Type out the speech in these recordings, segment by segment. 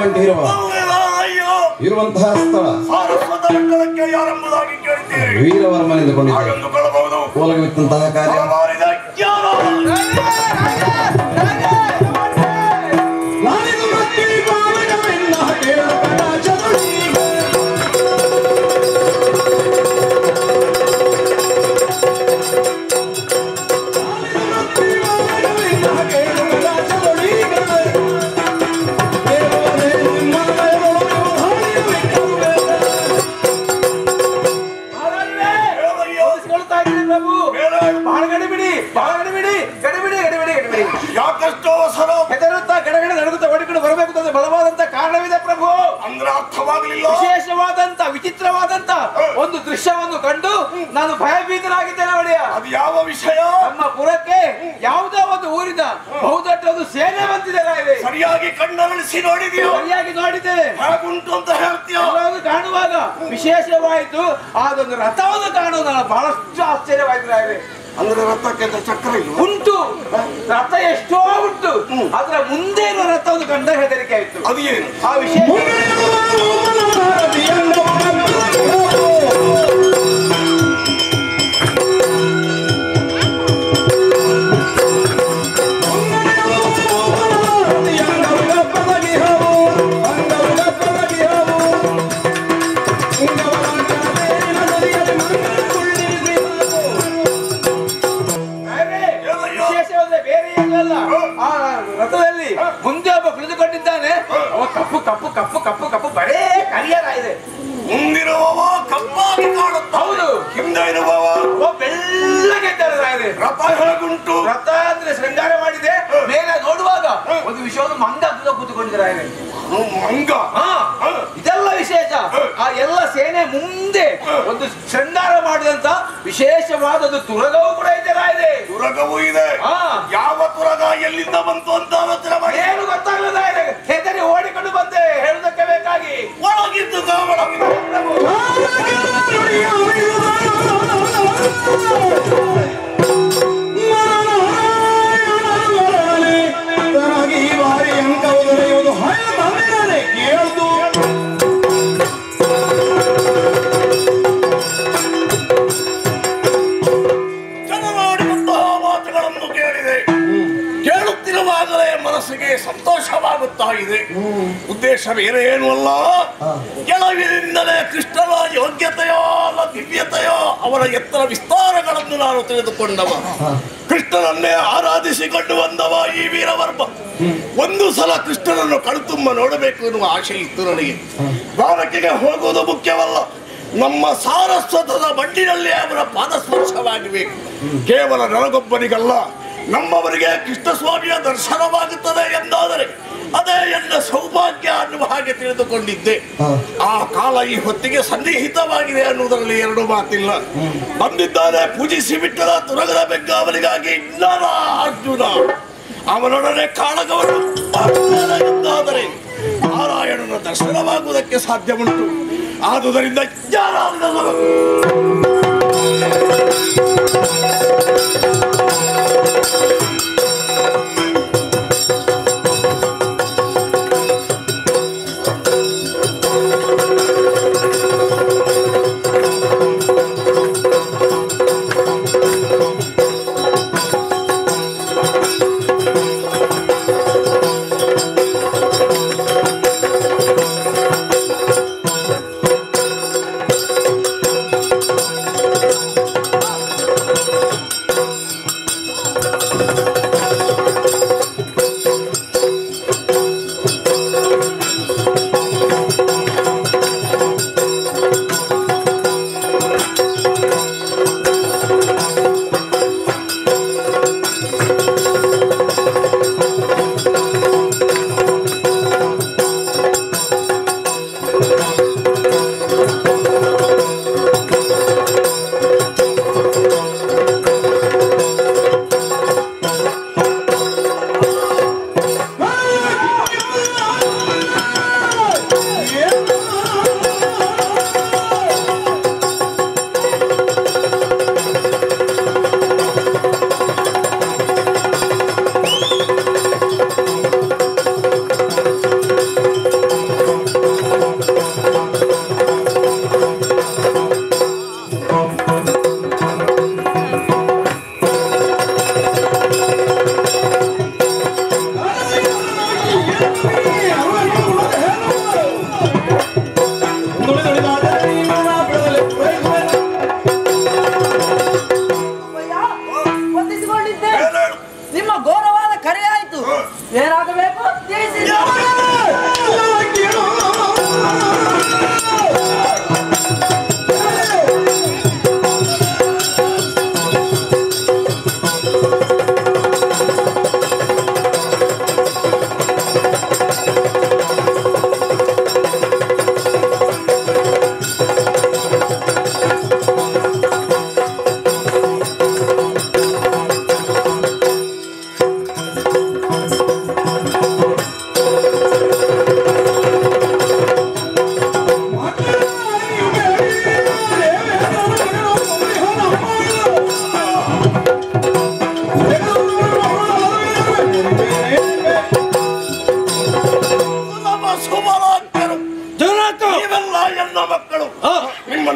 ಗಂಟೆ ಇರುವ ಇರುವಂತಹ ಸ್ಥಳ ವೀರವರ್ಮನೆಂದುಕೊಂಡಿದ್ದೆ ಓಲಗವಿತ್ತಂತಹ ಕಾರ್ಯ ವಿಶೇಷವಾದಂತ ವಿಚಿತ್ರವಾದಂತ ಒಂದು ದೃಶ್ಯವನ್ನು ಕಂಡು ನಾನು ಭಯಭೀತನಾಗಿದ್ದೇನೆ ಒಡೆಯ. ಅದು ಯಾವ ವಿಷಯ? ನಮ್ಮ ಪುರಕ್ಕೆ ಯಾವುದೋ ಒಂದು ಊರಿನ ಬಹುದೊಡ್ಡ ಒಂದು ಸೇನೆ ಬಂದಿದೆ. ಸರಿಯಾಗಿ ಕಣ್ಣರಳಿಸಿ ನೋಡಿದೆಯೋ? ಸರಿಯಾಗಿ ನೋಡಿದ್ದೇನೆ. ಹಾಗುಂಟು ಅಂತ ಹೇಳ್ತೀಯೋ? ಕಾಣುವಾಗ ವಿಶೇಷವಾಯಿತು. ಅದೊಂದು ರಥವನ್ನು ಕಾಣುವುದು ನನಗೆ ಬಹಳಷ್ಟು ಆಶ್ಚರ್ಯವಾಗಿದೆ. ಅಂದ್ರೆ ರಥಕ್ಕೆ ಚಕ್ರ ಇಲ್ಲ? ಉಂಟು, ರಥ ಎಷ್ಟೋ ಉಂಟು. ಅದರ ಮುಂದೆ ಇರುವ ರಥವನ್ನು ಕಂಡ ಹೆದರಿಕೆ ಆಯ್ತು. ಅದು ಏನು ಆ ವಿಷಯ? ರಥದಲ್ಲಿ ಮುಂದೆ ಒಬ್ಬ ಕುಳಿತುಕೊಂಡಿದ್ದಾನೆ. ಅವ ಕಪ್ಪು ಕಪ್ಪು ಕಪ್ಪು ಕಪ್ಪು ಕಪ್ಪು ಬರೇ ಕರಿಯರಾಗಿದೆ. ಮುಂದಿರುವವ ಕಪ್ಪಾಗಿ ಕಾಣುತ್ತ. ಹೌದು. ಹಿಂದೆ ಇರುವವ ಬೆಳ್ಳಗೆ ಇದೆ. ರಥ ಹೇಗುಂಟು? ರಥ ಅಂದ್ರೆ ಶೃಂಗಾರ ಮಾಡಿದೆ. ಮೇಲೆ ನೋಡುವಾಗ ಒಂದು ವಿಷಯವನ್ನು ಮಂಗ ಕೂತುಕೊಂಡಿದ್ದಾರೆ. ಮಂಗ? ಇದೆಲ್ಲ ವಿಶೇಷ. ಆ ಎಲ್ಲ ಸೇನೆ ಮುಂದೆ ಒಂದು ಶೃಂಗಾರ ಮಾಡಿದಂತ ವಿಶೇಷವಾದ ಒಂದು ತುರಗವು ಕೂಡ ಇದೆ. ತುರಗವೂ ಇದೆ? ಯಾವ ತುರಗ ಎಲ್ಲಿಂದ ಬಂತು ಅಂತ ಆಲೋಚನೆ ಮಾಡಿ. ಏನು ಗೊತ್ತಾಗಲಿಲ್ಲ. ಹೆದರಿ ಓಡಿಕೊಂಡು ಬಂದೆ ಹೇಳುವುದಕ್ಕೆ ಬೇಕಾಗಿ. ಒಳಗಿದ್ದು ಒಳಗಿದ್ದು ಮನಸ್ಸಿಗೆ ಸಂತೋಷವಾಗುತ್ತಾ ಇದೆ. ಉದ್ದೇಶ ಬೇರೆ ಏನೂ ಅಲ್ಲ. ಕೆಲವಿನಿಂದಲೇ ಕೃಷ್ಣನ ಯೋಗ್ಯತೆಯೋ ಅಲ್ಲ ದಿವ್ಯತೆಯೋ ಅವರ ಎತ್ತರ ವಿಸ್ತಾರಗಳನ್ನು ನಾನು ತಿಳಿದುಕೊಂಡವ. ಕೃಷ್ಣನನ್ನೇ ಆರಾಧಿಸಿಕೊಂಡು ಬಂದವ ಈ ವೀರವರ್ಮ. ಒಂದು ಸಲ ಕೃಷ್ಣನನ್ನು ಕಣ್ತುಂಬ ನೋಡಬೇಕು ಎನ್ನುವ ಆಶೆ ಇತ್ತು ನನಗೆ. ದ್ವಾರಕೆಗೆ ಹೋಗುವುದು ಮುಖ್ಯವಲ್ಲ, ನಮ್ಮ ಸಾರಸ್ವತದ ಬಂಡಿನಲ್ಲಿ ಅವರ ಪಾದಸ್ಪರ್ಶವಾಗಬೇಕು. ಕೇವಲ ನನಗೊಬ್ಬನಿಗಲ್ಲ, ನಮ್ಮವರಿಗೆ ಕೃಷ್ಣಸ್ವಾಮಿಯ ದರ್ಶನವಾಗುತ್ತದೆ ಎಂದಾದರೆ ಅದೇ ಎನ್ನ ಸೌಭಾಗ್ಯ ಅನ್ನುವ ಹಾಗೆ ತಿಳಿದುಕೊಂಡಿದ್ದೆ. ಆ ಕಾಲ ಈ ಹೊತ್ತಿಗೆ ಸನ್ನಿಹಿತವಾಗಿದೆ ಅನ್ನುವುದರಲ್ಲಿ ಎರಡು ಮಾತಿಲ್ಲ. ಬಂದಿದ್ದಾನೆ ಪೂಜಿಸಿ ಬಿಟ್ಟದ ತುರಗದ ಬೆಂಗಾವಲಿಗಾಗಿ ಅರ್ಜುನ. ಅವನೊಡನೆ ಕಾಳಗವನ್ನು ಎಂದಾದರೆ ನಾರಾಯಣನ ದರ್ಶನವಾಗುವುದಕ್ಕೆ ಸಾಧ್ಯ ಉಂಟು. ಆದುದರಿಂದ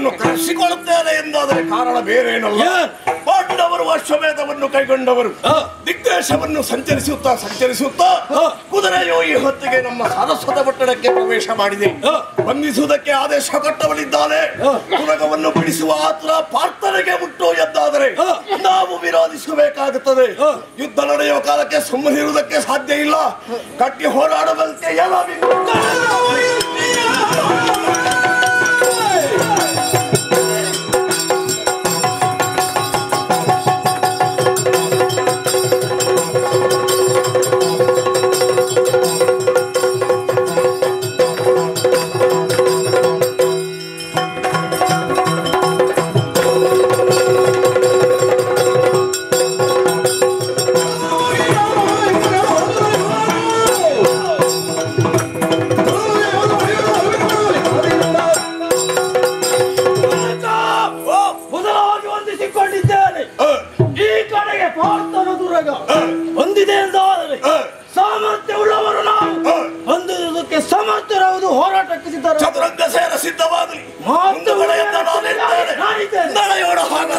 ನಿನ್ನನ್ನು ಕರೆಸಿಕೊಳ್ಳುತ್ತೇನೆ ಎಂದಾದರೆ ಕಾರಣ ಬೇರೇನಲ್ಲ. ಪಾಂಡವರು ಅಶ್ವಮೇಧವನ್ನು ಕೈಗೊಂಡವರು ದಿಗ್ದೇಶವನ್ನು ಸಂಚರಿಸುತ್ತಾ ಕುದುರೆಯು ಈ ಹೊತ್ತಿಗೆ ನಮ್ಮ ಸಾರಸ್ವತ ಪಟ್ಟಣಕ್ಕೆ ಪ್ರವೇಶ ಮಾಡಿದೆ. ಬಂಧಿಸುವುದಕ್ಕೆ ಆದೇಶ ಕೊಟ್ಟವಳಿದ್ದಾನೆ. ತುರಗವನ್ನು ಬಿಡಿಸುವ ಆತುರ ಪಾರ್ಥನೆಗೆ ಮುಟ್ಟು ಎಂದಾದರೆ ನಾವು ವಿರೋಧಿಸಬೇಕಾಗುತ್ತದೆ. ಯುದ್ಧ ನಡೆಯುವ ಕಾಲಕ್ಕೆ ಸುಮ್ಮನಿರುವುದಕ್ಕೆ ಸಾಧ್ಯ ಇಲ್ಲ. ಕಟ್ಟಿ ಹೋರಾಡುವಂತೆ ಎಲ್ಲ ಹೊಂದಿದೆ ಎಂದಾದರೆ ಸಾಮರ್ಥ್ಯವುಳ್ಳವರು ನಾವು. ಹೊಂದುವುದಕ್ಕೆ ಸಮರ್ಥರಾಗುವುದು ಹೋರಾಟಕ್ಕೆ ಸಿದ್ಧರು. ಚತುರಂಗ ಸೇರ ಸಿದ್ಧವಾಗಲಿ. ನಡೆಯೋಣ ಹಾಗ.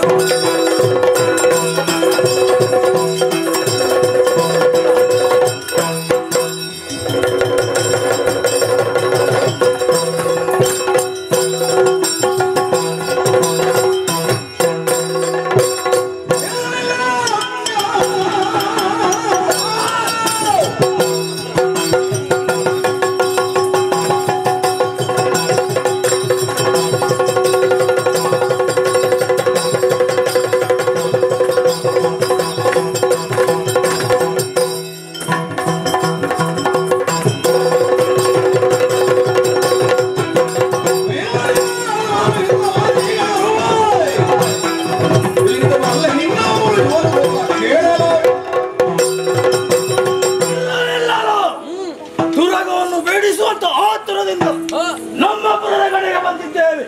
ನಮ್ಮ ಪುರದ ಕಡೆಗೆ ಬಂದಿದ್ದೇವೆ.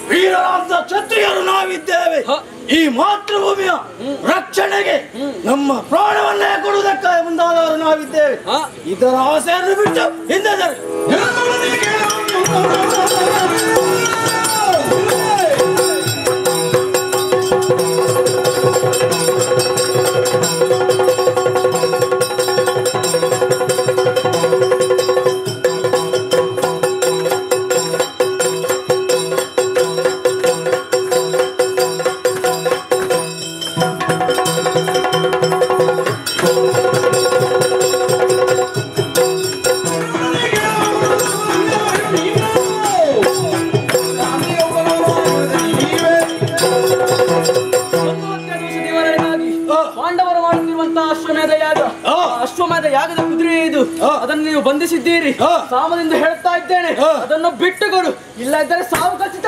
ವೀರರಾದ ಕ್ಷತ್ರಿಯರು ನಾವಿದ್ದೇವೆ. ಈ ಮಾತೃಭೂಮಿಯ ರಕ್ಷಣೆಗೆ ನಮ್ಮ ಪ್ರಾಣವನ್ನೇ ಕೊಡುವುದಕ್ಕೆ ಮುಂದಾದವರು ನಾವಿದ್ದೇವೆ. ಇದರ ಆಸೆಯನ್ನು ಬಿಟ್ಟು ಹಿಂದೆ ಅಶ್ವಮೇಧ ಯಾಗದ ಕುದುರೆ ಇದು. ಅದನ್ನು ನೀವು ಬಂಧಿಸಿದ್ದೀರಿ. ಸಾಮದಿಂದ ಹೇಳ್ತಾ ಇದ್ದೇನೆ, ಅದನ್ನು ಬಿಟ್ಟುಕೊಡು, ಇಲ್ಲ ಇದ್ದರೆ ಸಾವು ಖಚಿತ.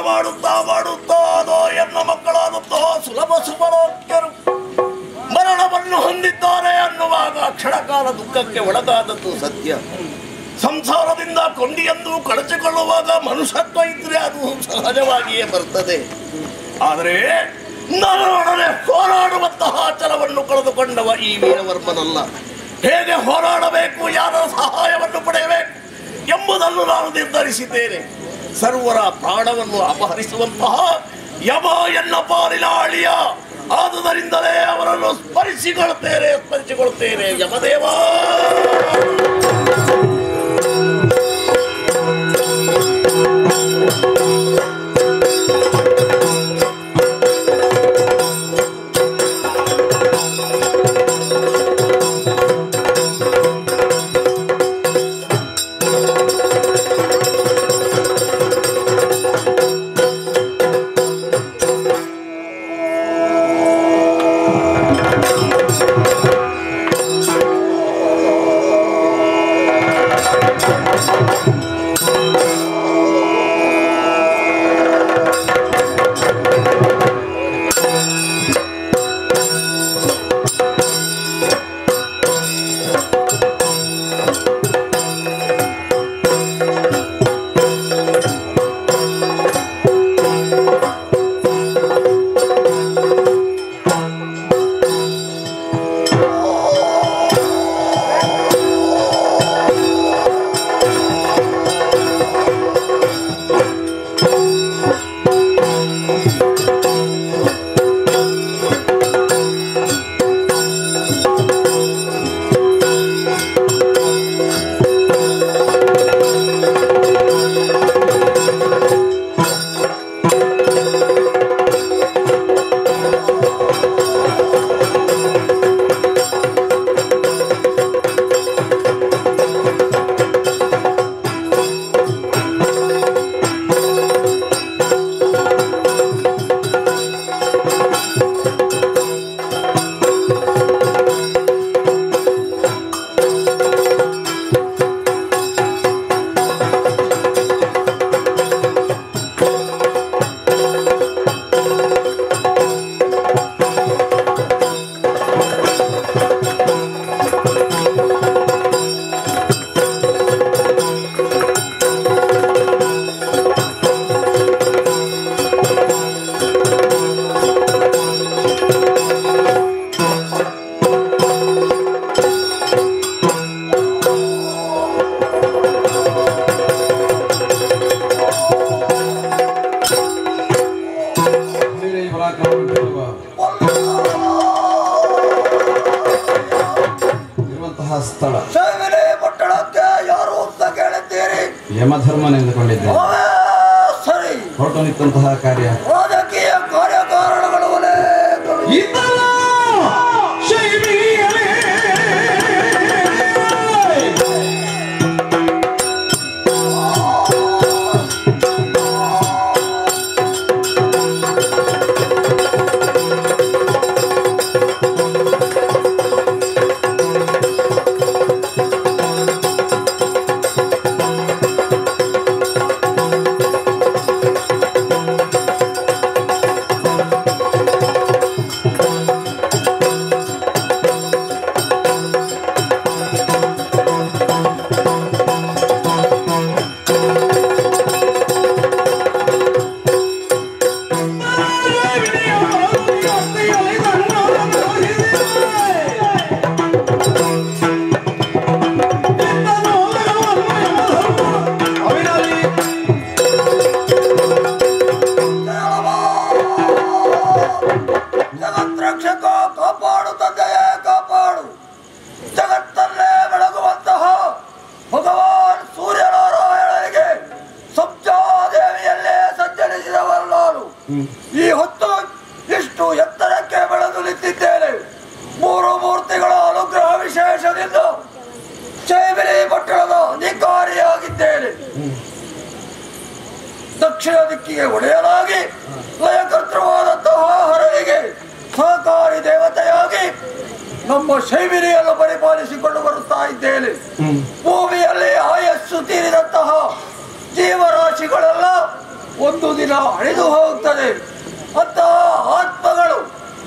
ಮಾಡುತ್ತಾ ಮಾಡುತ್ತಾ ಅದೋ ಎನ್ನ ಮಕ್ಕಳಾಗುತ್ತೋ ಸುಲಭ ಸುಬಲೋಕ್ಯರು ಮರಣವನ್ನು ಹೊಂದಿದ್ದಾರೆ ಅನ್ನುವಾಗ ಕ್ಷಣಕಾಲ ದುಃಖಕ್ಕೆ ಒಳಗಾದದ್ದು ಸತ್ಯ. ಸಂಸಾರದಿಂದ ಕೊಂಡಿಯೆಂದು ಕಳಚಿಕೊಳ್ಳುವಾಗ ಮನುಷ್ಯತ್ವ ಇದ್ರೆ ಅದು ಸಹಜವಾಗಿಯೇ ಬರ್ತದೆ. ಆದರೆ ನನ್ನೊಡನೆ ಹೋರಾಡುವಂತಹ ಛಲವನ್ನು ಕಳೆದುಕೊಂಡವ ಈ ವೀರವರ್ಮನಲ್ಲ. ಹೇಗೆ ಹೋರಾಡಬೇಕು, ಯಾರ ಸಹಾಯವನ್ನು ಪಡೆಯಬೇಕು ಎಂಬುದನ್ನು ನಾನು ನಿರ್ಧರಿಸಿದ್ದೇನೆ. ಸರ್ವರ ಪ್ರಾಣವನ್ನು ಅಪಹರಿಸುವಂತಹ ಯಮ ಎನ್ನ ಪಾಲಿನ ಅಳಿಯ. ಆದುದರಿಂದಲೇ ಅವರನ್ನು ಸ್ಮರಿಸಿಕೊಳ್ಳುತ್ತೇನೆ ಯಮದೇವ. ಸ್ಥಳ ಪಟ್ಟಣಕ್ಕೆ ಯಾರು ಅಂತ ಕೇಳಿದ್ದೀರಿ? ಯಮಧರ್ಮನೆಂದುಕೊಂಡಿದ್ದೆ. ಸರಿ, ಹೊರಟು ನಿಂತಹ ಕಾರ್ಯ ರಾಜಕೀಯ ಕಾರ್ಯಕಾರಣಗಳು ಈ ಹೊತ್ತು ಇಷ್ಟು ಎತ್ತರಕ್ಕೆ ಬೆಳೆದು ನಿಂತಿದ್ದೇನೆ. ಮೂರು ಮೂರ್ತಿಗಳ ಅನುಗ್ರಹ ವಿಶೇಷದಿಂದ ಚೈಬಿಲಿ ಪಟ್ಟಣದ ಅಧಿಕಾರಿಯಾಗಿದ್ದೇನೆ. ದಕ್ಷಿಣ ದಿಕ್ಕಿಗೆ ಒಡೆಯಲಾಗಿ ಲಯಕರ್ತೃವಾದಂತಹ ಹರವಿಗೆ ಸಹಕಾರಿ ದೇವತೆಯಾಗಿ ನಮ್ಮ ಶೈಬಿಲಿಯನ್ನು ಪರಿಪಾಲಿಸಿಕೊಂಡು ಬರುತ್ತಾ ಇದ್ದೇನೆ. ಭೂಮಿಯಲ್ಲಿ ಆಯಸ್ಸು ತೀರಿದಂತಹ ಜೀವರಾಶಿಗಳೆಲ್ಲ ಒಂದು ದಿನ ಅಳಿದು ಹೋಗುತ್ತದೆ. ಅಂತ ಆತ್ಮಗಳು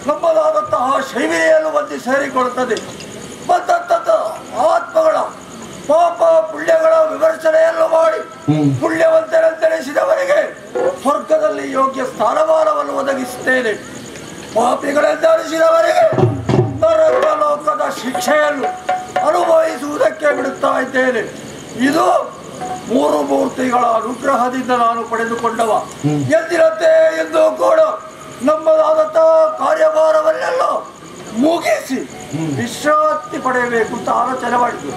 ನಮ್ಮದಾದಂತಹ ಶೈವಿನೆಯನ್ನು ಬಂದು ಸೇರಿಕೊಳ್ಳುತ್ತದೆ. ಮತ್ತಂತ ಆತ್ಮಗಳ ಪಾಪ ಪುಣ್ಯಗಳ ವಿಮರ್ಶನೆಯನ್ನು ಮಾಡಿ ಪುಣ್ಯವಂತರೆಂದೆನಿಸಿದವರಿಗೆ ಸ್ವರ್ಗದಲ್ಲಿ ಯೋಗ್ಯ ಸ್ಥಾನಮಾನವನ್ನು ಒದಗಿಸುತ್ತೇನೆ. ಪಾಪಿಗಳೆಂದೆನಿಸಿದವರಿಗೆ ನರಕ ಲೋಕದ ಶಿಕ್ಷೆಯನ್ನು ಅನುಭವಿಸುವುದಕ್ಕೆ ಬಿಡುತ್ತಾ ಇದ್ದೇನೆ. ಇದು ಮೂರು ಮೂರ್ತಿಗಳ ಅನುಗ್ರಹದಿಂದ ನಾನು ಪಡೆದುಕೊಂಡವ. ಎಂದಿರಂತೆ ಎಂದು ಕೂಡ ನಮ್ಮದಾದಂತಹ ಕಾರ್ಯಭಾರವನ್ನೆಲ್ಲ ಮುಗಿಸಿ ವಿಶ್ರಾಂತಿ ಪಡೆಯಬೇಕು ಅಂತ ಆಲೋಚನೆ ಮಾಡಿದ್ದು.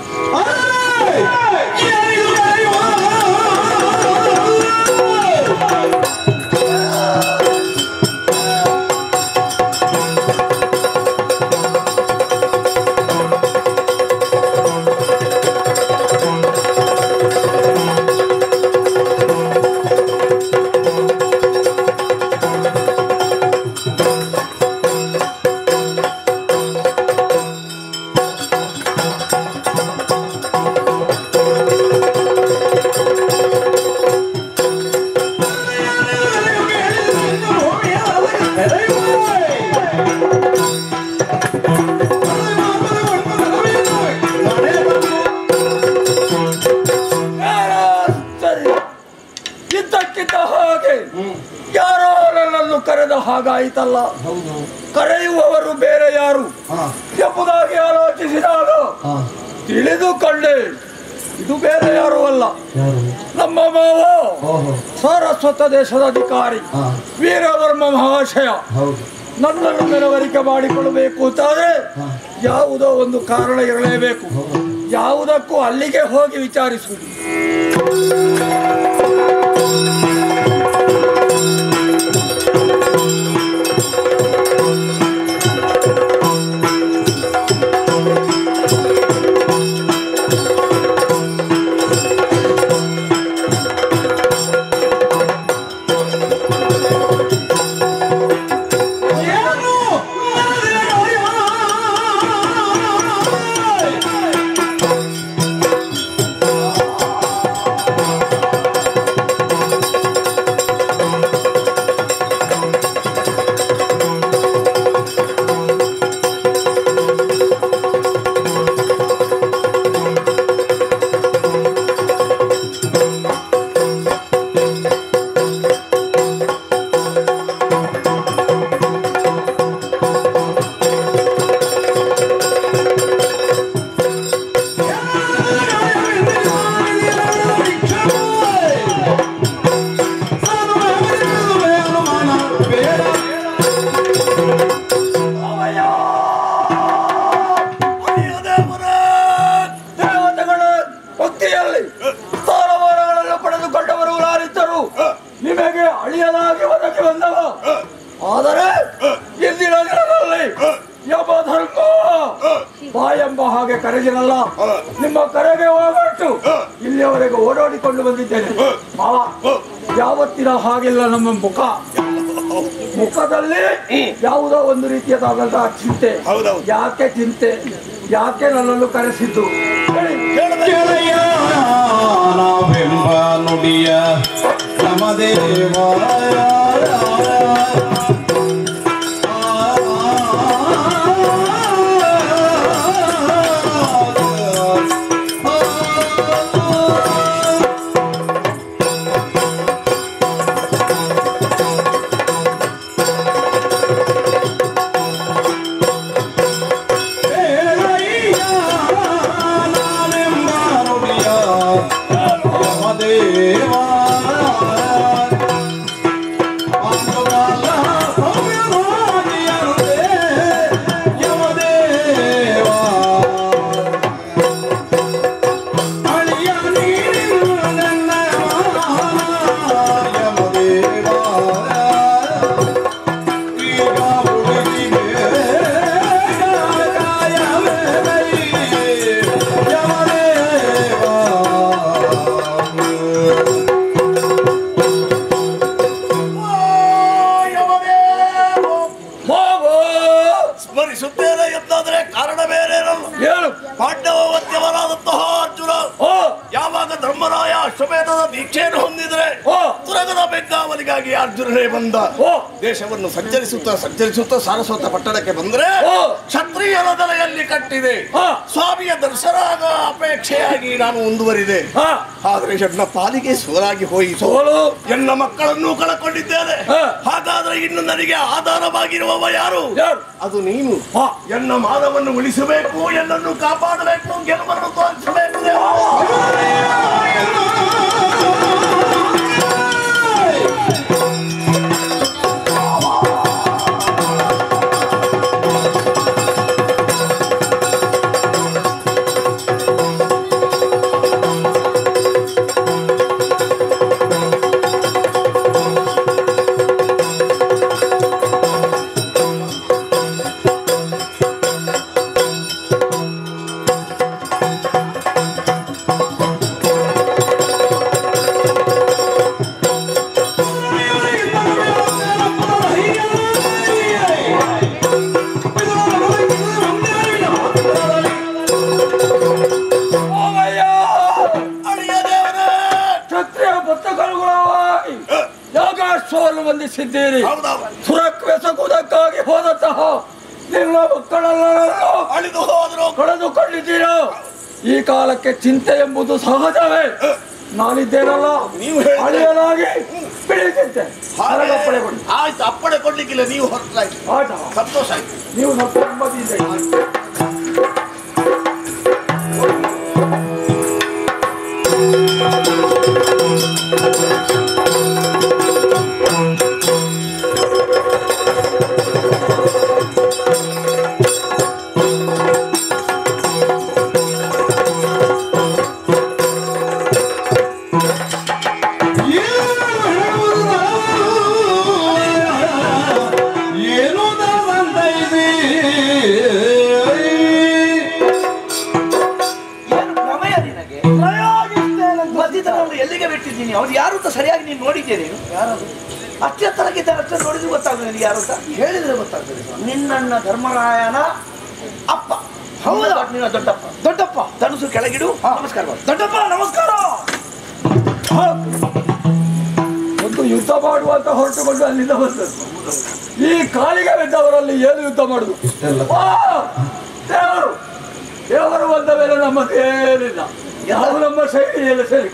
ಇದ್ದಕ್ಕಿದ್ದ ಹಾಗೆ ಯಾರೋ ನನ್ನನ್ನು ಕರೆದ ಹಾಗಾಯಿತಲ್ಲ. ಕರೆಯುವವರು ಬೇರೆ ಯಾರು ಎಂಬುದಾಗಿ ಆಲೋಚಿಸಿದಾಗ ತಿಳಿದುಕೊಂಡೆ ಇದು ಬೇರೆ ಯಾರು ಅಲ್ಲ, ನಮ್ಮ ಮಾವ ಸಾರಸ್ವತ ದೇಶದ ಅಧಿಕಾರಿ ವೀರವರ್ಮ ಮಹಾಶಯ. ನನ್ನನ್ನು ಮೆರವಣಿಗೆ ಮಾಡಿಕೊಳ್ಳಬೇಕು ಅಂತಾದ್ರೆ ಯಾವುದೋ ಒಂದು ಕಾರಣ ಇರಲೇಬೇಕು. ಯಾವುದಕ್ಕೂ ಅಲ್ಲಿಗೆ ಹೋಗಿ ವಿಚಾರಿಸುವುದು. ನಿಮಗೆ ಅಳಿಯಲಾಗಿ ಒದಗಿ ಬಂದವ. ಆದರೆ ಇಂದಿನ ದಿನದಲ್ಲಿ ಯಮಧರ್ಮ ಬಾಯೆಂಬ ಹಾಗೆ ಕರೆದಿರಲ್ಲ. ನಿಮ್ಮ ಕರೆಗೆ ಹೋಗಟ್ಟು ಇಲ್ಲಿಯವರೆಗೆ ಓಡಾಡಿಕೊಂಡು ಬಂದಿದ್ದೇನೆ ಮಾವ. ಯಾವತ್ತಿನ ಹಾಗಿಲ್ಲ ನಮ್ಮ ಮುಖದಲ್ಲಿ ಯಾವುದೋ ಒಂದು ರೀತಿಯಾದಂತಹ ಚಿಂತೆ. ಯಾಕೆ ಚಿಂತೆ? ಯಾಕೆ ನನ್ನನ್ನು ಕರೆಸಿದ್ದು? ನಾವೆಂಬ ನುಡಿಯ ನಮದೇವಾಯ ಪಾಂಡವವತ್ಯವರಾದಂತಹ ಅರ್ಜುನ ಯಾವಾಗ ಧರ್ಮರಾಯ ಅಶ್ವಮೇಧದ ದೀಕ್ಷೆಯನ್ನು ಹೊಂದಿದ್ರೆ ತುರಗದ ಬೆಂಗಾವಲಿಗಾಗಿ ಅರ್ಜುನನೇ ಬಂದ. ದೇಶವನ್ನು ಸಂಚರಿಸುತ್ತಾ ಸಾರಸ್ವತ ಪಟ್ಟಣಕ್ಕೆ ಬಂದ್ರೆ ಕ್ಷತ್ರಿಯರ ತಲೆಯಲ್ಲಿ ಕಟ್ಟಿದೆ. ಸ್ವಾಮಿಯ ದರ್ಶನಾಗ ಅಪೇಕ್ಷೆಯಾಗಿ ನಾನು ಮುಂದುವರಿದೆ. ಆದ್ರೆ ಎನ್ನ ಪಾಲಿಗೆ ಸೋಲಾಗಿ ಹೋಯಿತು. ಎನ್ನ ಮಕ್ಕಳನ್ನು ಕಳಕೊಂಡಿದ್ದೇನೆ. ಹಾಗಾದ್ರೆ ಇನ್ನು ನನಗೆ ಆಧಾರವಾಗಿರುವವ ಯಾರು? ಅದು ನೀನು. ಎನ್ನ ಮಾನವನ್ನು ಉಳಿಸಬೇಕು, ಎನ್ನನ್ನು ಕಾಪಾಡಬೇಕು, ಗೆಲುವನ್ನು ತೋರಿಸಬೇಕು. ಬಂಧಿಸಿದ್ದೀರಿ. ಸುರಕ್ವೆಸಗುವುದಕ್ಕಾಗಿ ಹೋದಂತಹ ನಿಮ್ಮ ಮಕ್ಕಳೆಲ್ಲರನ್ನು ಕಳೆದುಕೊಂಡಿದ್ದೀರಾ. ಈ ಕಾಲಕ್ಕೆ ಚಿಂತೆ ಎಂಬುದು ಸಹಜವೇ. ನಾನಿದ್ದೇನಲ್ಲ, ಅಳಿಯಲಾಗಿ ಬೆಳೆಯುತ್ತೆ. ಆಯ್ತು, ಅಪ್ಪಣೆ ಕೊಡ್ಲಿಕ್ಕಿಲ್ಲ, ನೀವು ಹೊರಟಾಯ್ತು. ಆಯ್ತಾ, ಸಂತೋಷ ಆಯ್ತು. ನೀವು ಸ್ವಲ್ಪ ನೆಮ್ಮದಿಯಿಂದ ಅವ್ರು ಯಾರು ಅಂತ ಸರಿಯಾಗಿ ನೀನು ನೋಡಿದ್ದೇನೆ. ಯಾರು ಅತ್ಯತ್ತರಗಿದ್ದಾರೆ ಅಷ್ಟೇ ನೋಡಿದ್ರು ಗೊತ್ತಾಗ್ತದೆ. ನನಗೆ ಯಾರು ಅಂತ ಹೇಳಿದ್ರೆ ಗೊತ್ತಾಗ್ತದೆ. ನಿನ್ನಣ್ಣ ಧರ್ಮರಾಯನ ಅಪ್ಪ. ಹೌದಾ? ನಿನ್ನ ದೊಡ್ಡಪ್ಪ. ದೊಡ್ಡಪ್ಪ ಧನುಸು ಕೆಳಗಿಡು. ನಮಸ್ಕಾರ. ದೊಡ್ಡಪ್ಪ ನಮಸ್ಕಾರ. ಒಂದು ಯುದ್ಧ ಮಾಡುವಂತ ಹೊರಟುಕೊಂಡು ಅಲ್ಲಿಂದ ಬಂದದ್ದು. ಈ ಕಾಲಿಗೆ ಬಿದ್ದವರಲ್ಲಿ ಏನು ಯುದ್ಧ ಮಾಡುದು? ದೇವರು ಬಂದ ಮೇಲೆ ನಮ್ಮದೇನಿಲ್ಲ. ಯಾವ ನಮ್ಮ ಶೈಲಿಯಲ್ಲಿ ಸರಿ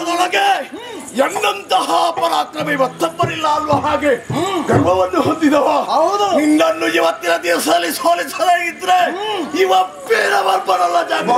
ನನಗೆ ಎನ್ನಂತಹ ಪರಾಕ್ರಮಿ ಮತ್ತೊಬ್ಬರಿಲ್ಲ ಅಲ್ವ? ಹಾಗೆ ಗರ್ವವನ್ನು ಹೊಂದಿದವ ನಿನ್ನನ್ನು ಇವತ್ತಿನ ದಿವಸದಲ್ಲಿ ಸೋಲಿಸದೇ ಇದ್ರೆ ಇವತ್ತೇನ ಬರ್ಬರಲ್ಲ ಜಾಗ.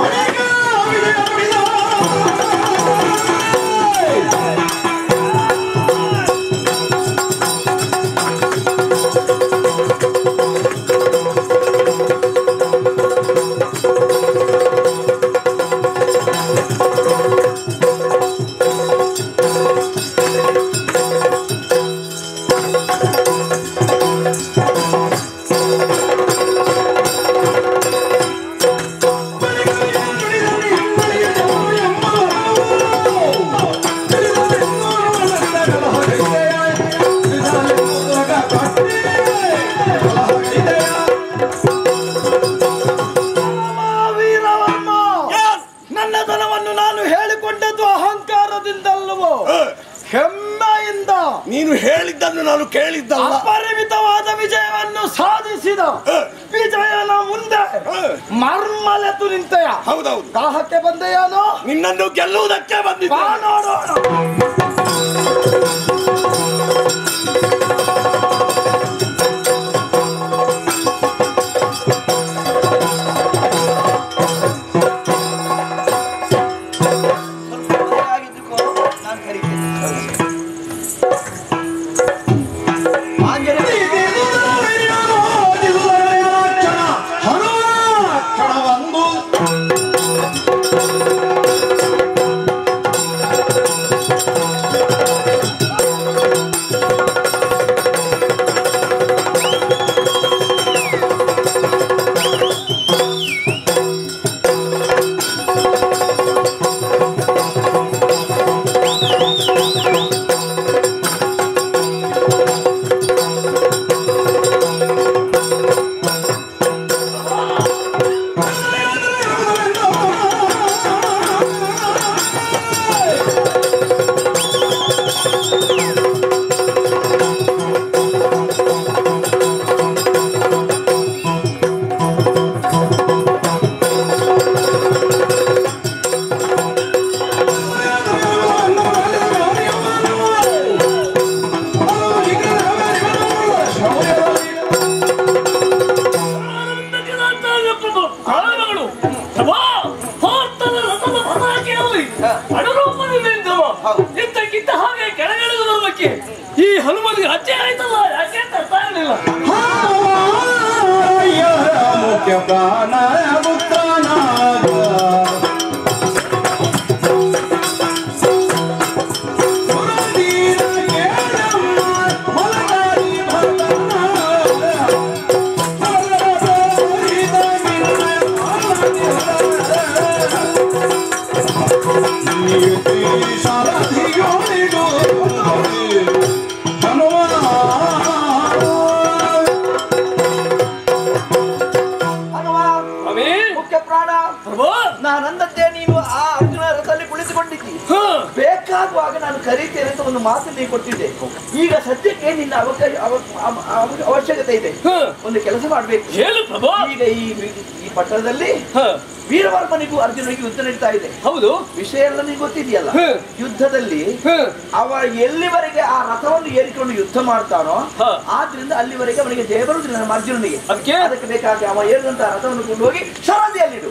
ಹೇಳಿದ್ದನ್ನು ನಾನು ಕೇಳಿದ್ದಲ್ಲ. ಅಪರಿಮಿತವಾದ ವಿಜಯವನ್ನು ಸಾಧಿಸಿದ ವಿಜಯನ ಮುಂದೆ ಮರ್ಮಲೆತು ನಿಂತೆಯ. ಹೌದೌದು. ದಾಹಕ್ಕೆ ಬಂದೆಯಾನೋ? ನಿನ್ನನ್ನು ಗೆಲ್ಲುವುದಕ್ಕೆ ಬಂದಿದ್ದ. ಬಾ ನೋಡೋಣ. ನಾನು ಕರೀತೇನೆ. ಆಂಜನೇಯ ಈ ಹನುಮನಿಗೆ ಅಜ್ಜೆ ಆಯ್ತಲ್ಲ, ಯಾಕೆ ಅಂತ ಅರ್ಥ ಆಗಲಿಲ್ಲ. ಮುಖ್ಯ ಪ್ರಾಣ ಪುತ್ರನಾಗ ನಾನಂದದ್ದೇ ನೀನು ಆ ಅರ್ಜುನ ರಥದಲ್ಲಿ ಕುಳಿತುಕೊಂಡಿದ್ದಿ. ಬೇಕಾಗುವಾಗ ನಾನು ಕರೀತೇನೆ ಅಂತ ಒಂದು ಮಾತು ನೀನು ಕೊಟ್ಟಿದ್ದೆ. ಈಗ ಸದ್ಯಕ್ಕೆ ನಿನ್ನ ಅವಶ್ಯಕತೆ ಇದೆ. ಒಂದು ಕೆಲಸ ಮಾಡ್ಬೇಕು. ಈಗ ಈ ಪಟ್ಟಣದಲ್ಲಿ ವೀರವರ್ಮನಿಗೂ ಅರ್ಜುನಿಗೂ ಯುದ್ಧ ನಡೀತಾ ಇದೆ. ಹೌದು, ವಿಷಯ ಎಲ್ಲ ನಿಂಗೆ ಗೊತ್ತಿದೆಯಲ್ಲ. ಯುದ್ಧದಲ್ಲಿ ಅವ ಎಲ್ಲಿವರೆಗೆ ಆ ರಥವನ್ನು ಏರಿಕೊಂಡು ಯುದ್ಧ ಮಾಡ್ತಾನೋ ಆದ್ರಿಂದ ಅಲ್ಲಿವರೆಗೆ ಅವನಿಗೆ ಜಯ ಬರುವುದಿಲ್ಲ ನಮ್ಮ ಅರ್ಜುನನಿಗೆ. ಅದಕ್ಕೆ ಬೇಕಾಗಿ ಅವ ಏರಿದಂತಹ ರಥವನ್ನು ಕೊಂಡು ಹೋಗಿ ಶರದಿಯಲ್ಲಿಡು.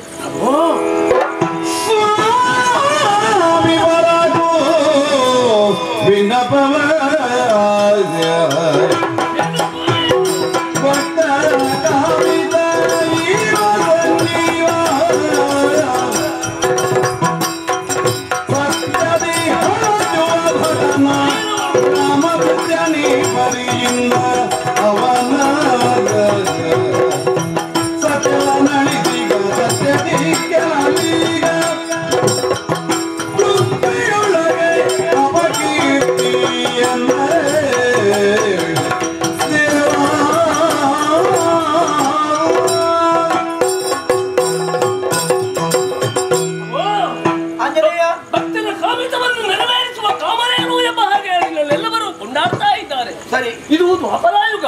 ಇದು ದ್ವಾಪರಾಯುಗ.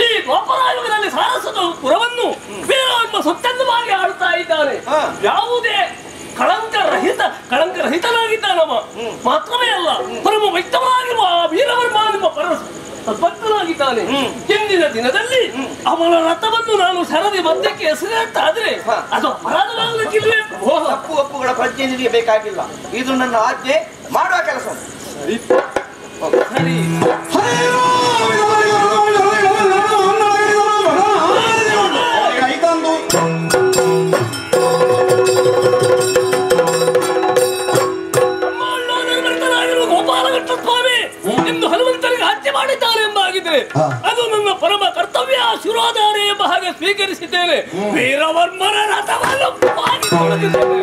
ಈ ದ್ವಾಪರಾಯುಗದಲ್ಲಿ ಸಾರಸ್ವತ ಪುರವನ್ನು ವೀರವರ್ಮ ಸೊತ್ತನ್ನು ಮಾಡಿ ಆಡ್ತಾ ಇದ್ದಾನೆ. ಯಾವುದೇ ಕಳಂಕರಹಿತನಾಗಿದ್ದಾನವ. ಮಾತ್ರವೇ ಅಲ್ಲ, ಪರಮ ವ್ಯಕ್ತವಾಗಿರುವ ವೀರವರ್ಮ ನಿಮ್ಮ ಭಕ್ತನಾಗಿದ್ದಾನೆ. ಇಂದಿನ ದಿನದಲ್ಲಿ ಅವನ ರಥವನ್ನು ನಾನು ಸರದಿ ಮಧ್ಯಕ್ಕೆ ಎಸೆದಾದ್ರೆ ಅದು ಅಪರಾಧವಾಗಲಿಕ್ಕಿಲ್ವೇ? ತಪ್ಪು ಒಪ್ಪುಗಳ ಪ್ರಜ್ಞೆ ನಿನಗೆ ಬೇಕಾಗಿಲ್ಲ. ಇದು ನನ್ನ ಆಜ್ಞೆ, ಮಾಡುವ ಕೆಲಸ. ಸರಿ. ಗೋಪಾಲಕೃಷ್ಣ ಸ್ವಾಮಿ ಎಂದು ಹನುಮಂತನಿಗೆ ಹತ್ಯೆ ಮಾಡಿದ್ದಾರೆ ಎಂಬಾಗಿದ್ರೆ ಅದು ನನ್ನ ಪರಮ ಕರ್ತವ್ಯ, ಶಿರೋಧಾರೆ ಎಂಬ ಹಾಗೆ ಸ್ವೀಕರಿಸಿದ್ದೇನೆ. ವೀರವರ್ಮನ ರಥವನ್ನು ಬಾಗಿಕೊಳ್ಳದಿದ್ದೇನೆ.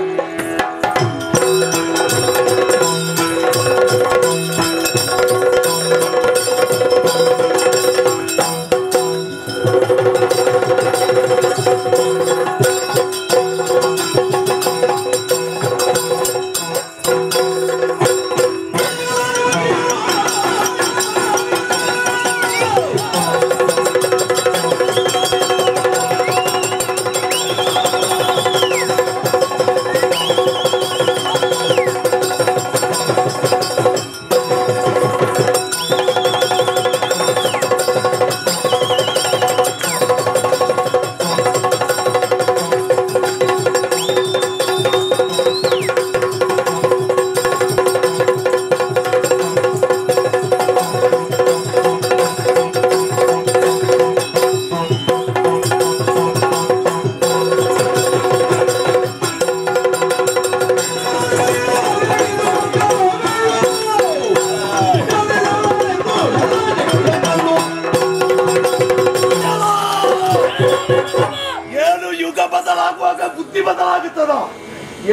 ಬುದ್ಧಿ ಬದಲಾಗುತ್ತದ.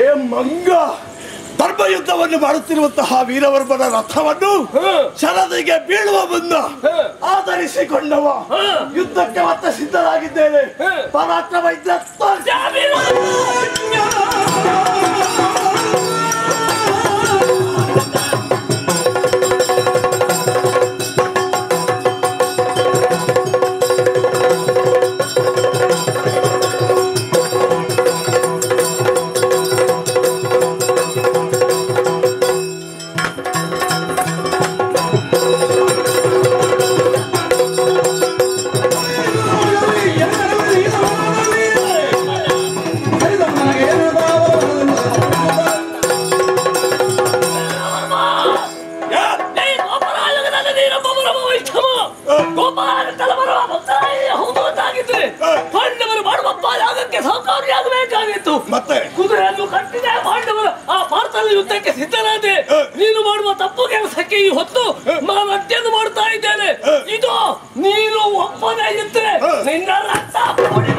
ಏ ಮಂಗ, ಧರ್ಮ ಯುದ್ಧವನ್ನು ಮಾಡುತ್ತಿರುವಂತಹ ವೀರವರ್ಮನ ರಥವನ್ನು ಶರದಿಗೆ ಬೀಳುವ ಮುನ್ನ ಆಧರಿಸಿಕೊಂಡವ ಯುದ್ಧಕ್ಕೆ ಮತ್ತೆ ಸಿದ್ಧರಾಗಿದ್ದೇನೆ. ಪರಾಕ್ರಮ ಇದ್ದ ಪಾಂಡವರು ಮಾಡುವ ಯಾಗಕ್ಕೆ ಸಹಕಾರಿಯಾಗಬೇಕಾಗಿತ್ತು. ಮತ್ತೆ ಕುದುರೆಯನ್ನು ಕಟ್ಟಿದೆ ಪಾಂಡವರು ಆ ಭಾರತದ ಯುದ್ಧಕ್ಕೆ ಸಿದ್ಧರಾದೆ. ನೀನು ಮಾಡುವ ತಪ್ಪು ಕೆಲಸಕ್ಕೆ ಈ ಹೊತ್ತು ನಾನು ಅಡ್ಡಿಯನ್ನು ಮಾಡ್ತಾ ಇದ್ದೇನೆ. ಇದು ನೀನು ಒಪ್ಪದೇ ಇದ್ರೆ ನಿನ್ನ ರಕ್ತ ಪುಡಿ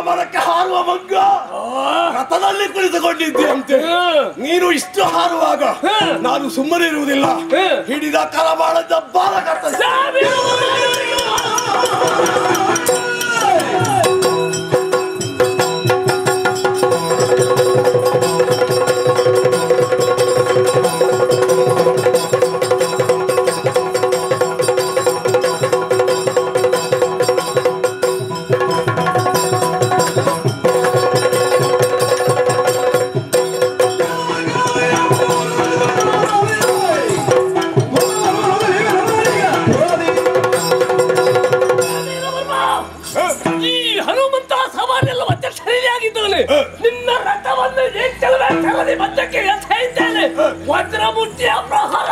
ಮರಕ್ಕೆ ಹಾರುವ ಮಂಗ ರಥದಲ್ಲಿ ಕುಳಿತುಕೊಂಡಿದ್ದಂತೆ. ನೀನು ಇಷ್ಟು ಹಾರುವಾಗ ನಾನು ಸುಮ್ಮನೆ ಇರುವುದಿಲ್ಲ. ಹಿಡಿದ ಕರಮಾಳದ ಬಾಲ ಕರ್ತದೆ. ನಿನ್ನ ರಥವನ್ನು ಏಕಲವೇ ಮಧ್ಯಕ್ಕೆ ಎಸೆ ಇದ್ದೇನೆ. ವಜ್ರಮೂರ್ತಿಯ ಪ್ರಹಾರ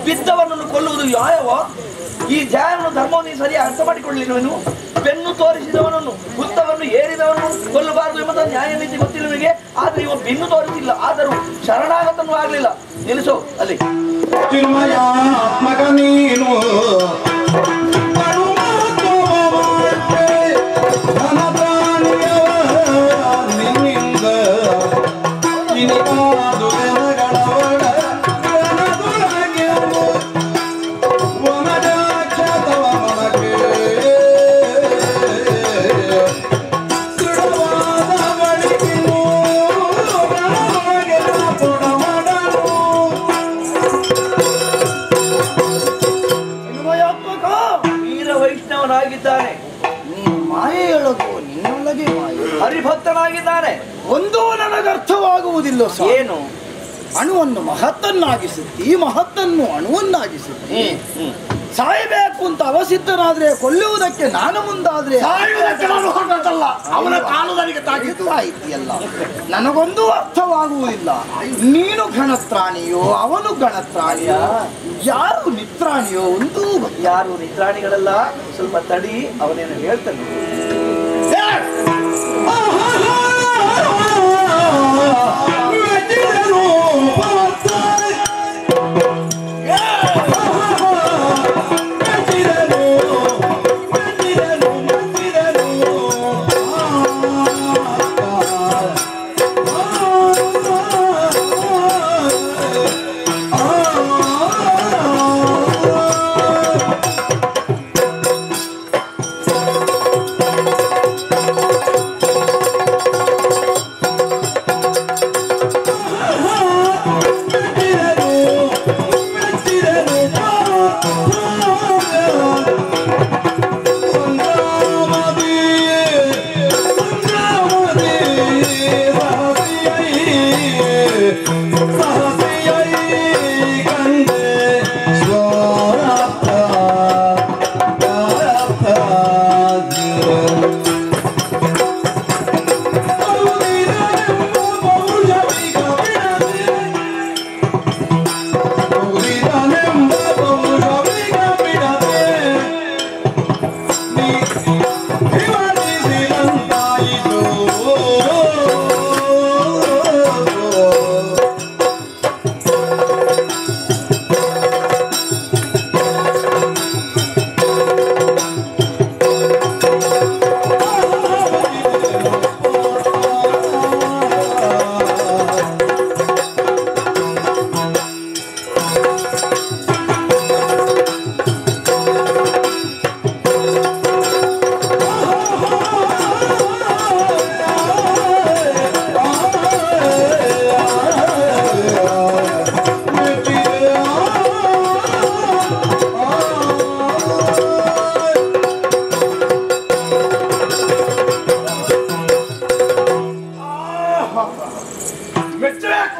ಬಿದ್ದವನನ್ನು ಕೊಲ್ಲುವುದು ನ್ಯಾಯವ? ಈ ನ್ಯಾಯವನ್ನು ಧರ್ಮವನ್ನು ಸರಿಯಾಗಿ ಅರ್ಥ ಮಾಡಿಕೊಳ್ಳಲಿರುವನು. ಬೆನ್ನು ತೋರಿಸಿದವನನ್ನು ಹುತ್ತವನ್ನು ಏರಿದವನು ಕೊಲ್ಲಬಾರದು ಎಂಬುದು ನ್ಯಾಯ ನೀತಿ ಗೊತ್ತಿಲ್ಲ ನಿಮಗೆ. ಆದ್ರೆ ಇವ ಬೆನ್ನು ತೋರಿಸಿಲ್ಲ, ಆದರೂ ಶರಣಾಗತನೂ ಆಗ್ಲಿಲ್ಲ. ನಿಲ್ಲಿಸೋ ಅಲ್ಲಿ. ನೀನು ಹರಿಭಕ್ತನಾಗಿದ್ದಾನೆ. ಒಂದು ನನಗೆ ಅರ್ಥವಾಗುವುದಿಲ್ಲ. ಏನು? ಅಣುವನ್ನು ಮಹತ್ತನ್ನಾಗಿಸುತ್ತಿ, ಮಹತ್ತನ್ನು ಅಣುವನ್ನಾಗಿಸುತ್ತಿ. ಸಾಯಬೇಕು ಅಂತ ಅವಸಿದ್ಧನಾದ್ರೆ ಕೊಲ್ಲುವುದಕ್ಕೆ ನಾನು ಮುಂದಾದ್ರೆ ಅವನ ಕಾಲುದರಿಗೆ ತಾಗಿದ್ದಾಯಿತಿಯಲ್ಲ. ನನಗೊಂದು ಅರ್ಥವಾಗುವುದಿಲ್ಲ. ನೀನು ಗಣತ್ರಾಣಿಯೋ ಅವನು ಗಣತ್ರಾಣಿಯೋ ಯಾರು ನಿತ್ರಾಣಿಯೋ ಒಂದು ಯಾರು ನಿದ್ರಾಣಿಗಳೆಲ್ಲ ಸ್ವಲ್ಪ ತಡಿ, ಅವನೇನು ಹೇಳ್ತಾನೆ.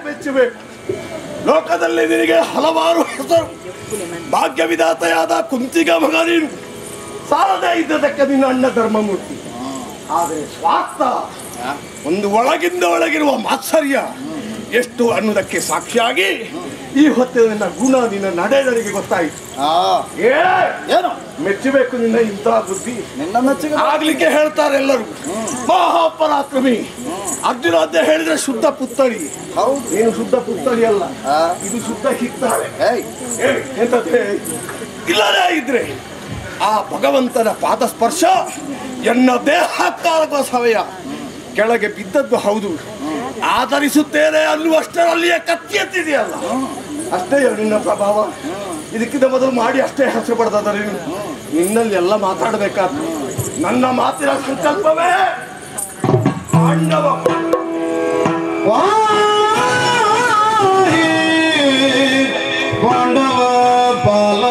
ಮೆಚ್ಚಬೇಕು. ಲೋಕದಲ್ಲಿ ನಿನಗೆ ಹಲವಾರು ಹೆಸರು, ಭಾಗ್ಯವಿಧಾತೆಯಾದ ಕುಂತಿಗ ಮಗ ನೀನು. ಸಾಲದೇ ಇದ್ದದಕ್ಕೆ ನಿನ್ನ ಅಣ್ಣ ಧರ್ಮಮೂರ್ತಿ. ಆದರೆ ಸ್ವಾರ್ಥ, ಒಂದು ಒಳಗಿಂದ ಒಳಗಿರುವ ಮಾತ್ಸರ್ಯ ಎಷ್ಟು ಅನ್ನೋದಕ್ಕೆ ಸಾಕ್ಷಿಯಾಗಿ ಈ ಹೊತ್ತು ನಿನ್ನ ಗುಣ, ನಿನ್ನ ನಡೆಗಳಿಗೆ ಗೊತ್ತಾಯಿತು. ಏನು ಮೆಚ್ಚಬೇಕು ನಿನ್ನ ಇಂಥ ಬುದ್ಧಿ. ನಿನ್ನ ಮೆಚ್ಚುಗೆ ಆಗ್ಲಿಕ್ಕೆ ಹೇಳ್ತಾರೆ ಎಲ್ಲರೂ. ಮಹಾಪರಾಕ್ರಮಿ ಅರ್ಜುನಾದ್ಯ ಹೇಳಿದ್ರೆ ಶುದ್ಧ ಪುತ್ಥಳಿ. ಹೌದು, ನೀನು ಶುದ್ಧ ಪುತ್ಥಳಿ ಅಲ್ಲ, ಇದು ಶುದ್ಧ ಕಿತ್ತಾಳೆ. ಎಂತದೆ ಇಲ್ಲದೇ ಇದ್ರೆ ಆ ಭಗವಂತನ ಪಾದ ಸ್ಪರ್ಶ ಎನ್ನ ದೇಹಕ್ಕಾಗುವ ಸಮಯ ಕೆಳಗೆ ಬಿದ್ದದ್ದು ಹೌದು, ಆಧರಿಸುತ್ತೇನೆ ಅನ್ನುವಷ್ಟರಲ್ಲಿಯೇ ಕತ್ತಿ ಎತ್ತಿದೆಯಲ್ಲ, ಅಷ್ಟೇ ನಿನ್ನ ಪ್ರಭಾವ. ಇದಕ್ಕಿಂತ ಮೊದಲು ಮಾಡಿ ಅಷ್ಟೇ ಹೆಸರು ಪಡೆದಾದರೆ ನಿನ್ನಲ್ಲಿ ಎಲ್ಲ ಮಾತಾಡಬೇಕಾದ್ರು. ನನ್ನ ಮಾತಿನ ಸಂಕಲ್ಪವೇ ಪಾಂಡವ ಪಾಂಡವ ಪಾಲ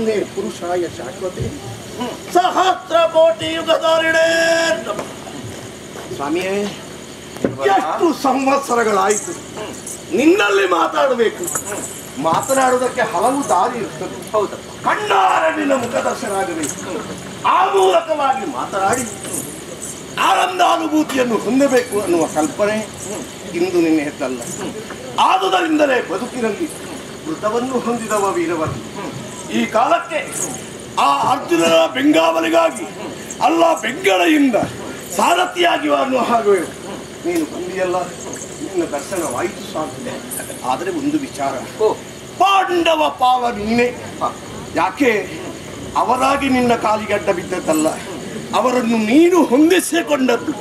ಒಂದೇ ಪುರುಷಾಯ ಶಾಶ್ವತೆ ಸಹಸ್ರ ಕೋಟಿ ಯುಗಧಾರಿಣೇ. ಸ್ವಾಮಿಯೇ, ಎಷ್ಟು ಸಂವತ್ಸರಗಳಾಯಿತು ನಿನ್ನಲ್ಲಿ ಮಾತಾಡಬೇಕು. ಮಾತನಾಡುವುದಕ್ಕೆ ಹಲವು ದಾರಿ ಇರ್ತದೆ. ಹೌದು, ಕಣ್ಣಾರೆ ನಿನ್ನ ಮುಖದರ್ಶನಾಗಬೇಕು. ಆ ಮೂಲಕವಾಗಿ ಮಾತನಾಡಿ ಆನಂದಾನುಭೂತಿಯನ್ನು ಹೊಂದಬೇಕು ಅನ್ನುವ ಕಲ್ಪನೆ ಇಂದು ನಿನ್ನ ಹೆದ್ದಲ್ಲ. ಆದುದರಿಂದಲೇ ಬದುಕಿನಲ್ಲಿ ಮೃತವನ್ನು ಹೊಂದಿದವ ವೀರವಲ್ಲಿ ಈ ಕಾಲಕ್ಕೆ ಆ ಅರ್ಜುನನ ಬೆಂಗಾವಲಿಗಾಗಿ ಅಲ್ಲ ಬೆಂಗಳೆಯಿಂದ ಸಾರಥಿಯಾಗಿ ಅನ್ನುವ ಹಾಗೆ ನೀನು ಬಂದಿಯಲ್ಲ. ನಿನ್ನ ದರ್ಶನವಾಯಿತು ಸ್ವಾಮಿ. ಆದರೆ ಒಂದು ವಿಚಾರ, ಪಾಂಡವ ಪಾಲ ನೀನೇ. ಯಾಕೆ ಅವರಾಗಿ ನಿನ್ನ ಕಾಲಿಗೆ ಅಡ್ಡ ಬಿದ್ದದ್ದಲ್ಲ, ಅವರನ್ನು ನೀನು ಹೊಂದಿಸಿಕೊಂಡದ್ದು.